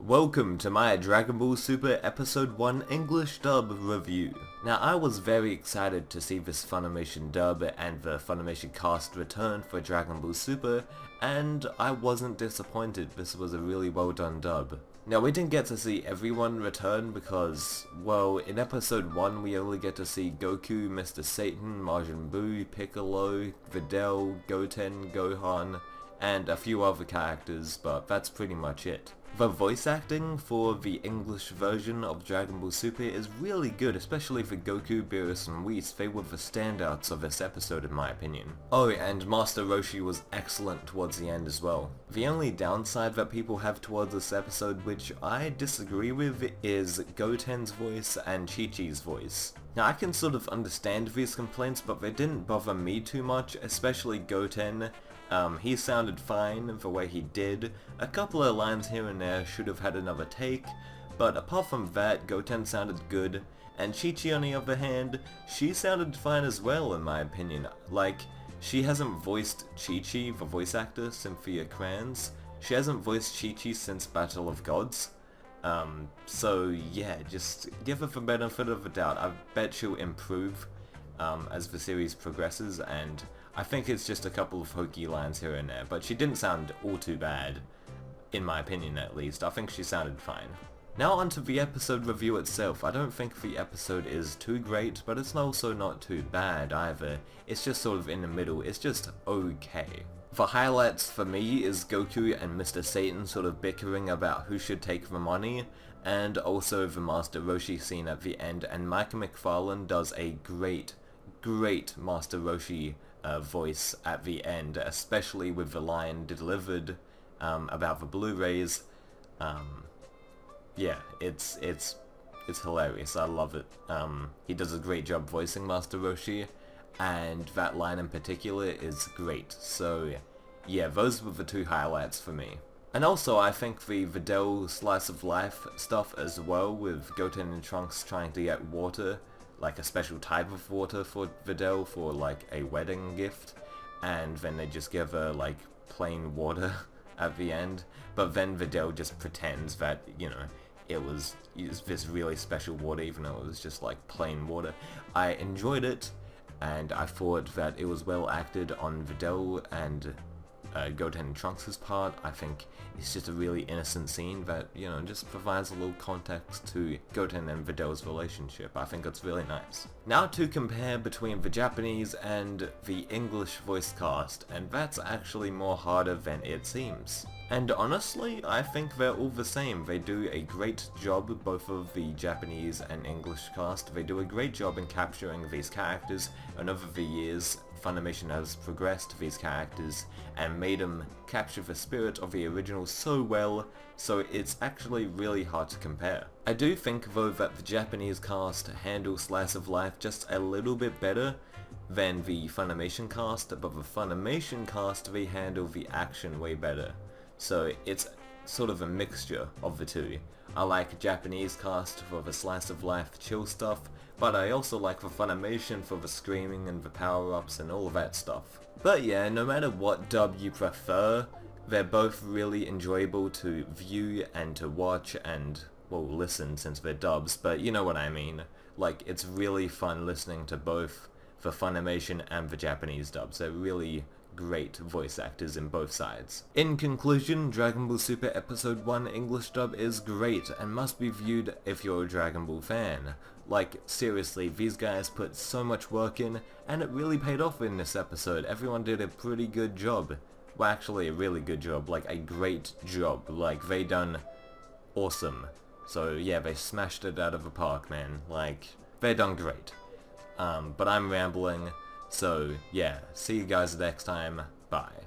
Welcome to my Dragon Ball Super Episode 1 English dub review. Now I was very excited to see this Funimation dub and the Funimation cast return for Dragon Ball Super, and I wasn't disappointed. This was a really well done dub. Now we didn't get to see everyone return because, well, in episode 1 we only get to see Goku, Mr. Satan, Majin Buu, Piccolo, Videl, Goten, Gohan, and a few other characters, but that's pretty much it. The voice acting for the English version of Dragon Ball Super is really good, especially for Goku, Beerus, and Whis. They were the standouts of this episode in my opinion. Oh, and Master Roshi was excellent towards the end as well. The only downside that people have towards this episode, which I disagree with, is Goten's voice and Chi-Chi's voice. Now I can sort of understand these complaints, but they didn't bother me too much, especially Goten. He sounded fine the way he did. A couple of lines here and there should have had another take, but apart from that, Goten sounded good, and Chi-Chi on the other hand, she sounded fine as well in my opinion. Like, she hasn't voiced Chi-Chi, the voice actor, Cynthia Kranz. She hasn't voiced Chi-Chi since Battle of Gods. So yeah, just give her the benefit of the doubt. I bet she'll improve as the series progresses, and I think it's just a couple of hokey lines here and there, but she didn't sound all too bad, in my opinion at least. I think she sounded fine. Now onto the episode review itself. I don't think the episode is too great, but it's also not too bad either. It's just sort of in the middle, it's just okay. The highlights for me is Goku and Mr. Satan sort of bickering about who should take the money, and also the Master Roshi scene at the end, and Micah McFarlane does a great Master Roshi voice at the end, especially with the line delivered about the Blu-rays. Yeah, it's hilarious. I love it. He does a great job voicing Master Roshi, and that line in particular is great. So yeah, those were the two highlights for me. And also I think the Videl slice of life stuff as well, with Goten and Trunks trying to get water, like a special type of water for Videl for like a wedding gift, and then they just give her like plain water at the end, but then Videl just pretends that, you know, it was this really special water even though it was just like plain water. I enjoyed it, and I thought that it was well acted on Videl and Goten and Trunks' part. I think it's just a really innocent scene that, you know, just provides a little context to Goten and Videl's relationship. I think it's really nice. Now to compare between the Japanese and the English voice cast, and that's actually more harder than it seems. And honestly, I think they're all the same. They do a great job, both of the Japanese and English cast. They do a great job in capturing these characters, and over the years, Funimation has progressed these characters and made them capture the spirit of the original so well, so it's actually really hard to compare. I do think though that the Japanese cast handle slice of life just a little bit better than the Funimation cast, but the Funimation cast, they handle the action way better. So it's sort of a mixture of the two. I like Japanese cast for the slice of life chill stuff, but I also like the Funimation for the screaming and the power-ups and all of that stuff. But yeah, no matter what dub you prefer, they're both really enjoyable to view and to watch and, well, listen since they're dubs, but you know what I mean. Like, it's really fun listening to both the Funimation and the Japanese dubs. They're really great voice actors in both sides. In conclusion, Dragon Ball Super Episode 1 English dub is great and must be viewed if you're a Dragon Ball fan. Like, seriously, these guys put so much work in, and it really paid off in this episode. Everyone did a pretty good job. Well, actually, a really good job. Like, a great job. Like, they done awesome. So, yeah, they smashed it out of the park, man. Like, they done great. But I'm rambling. So, yeah, see you guys next time. Bye.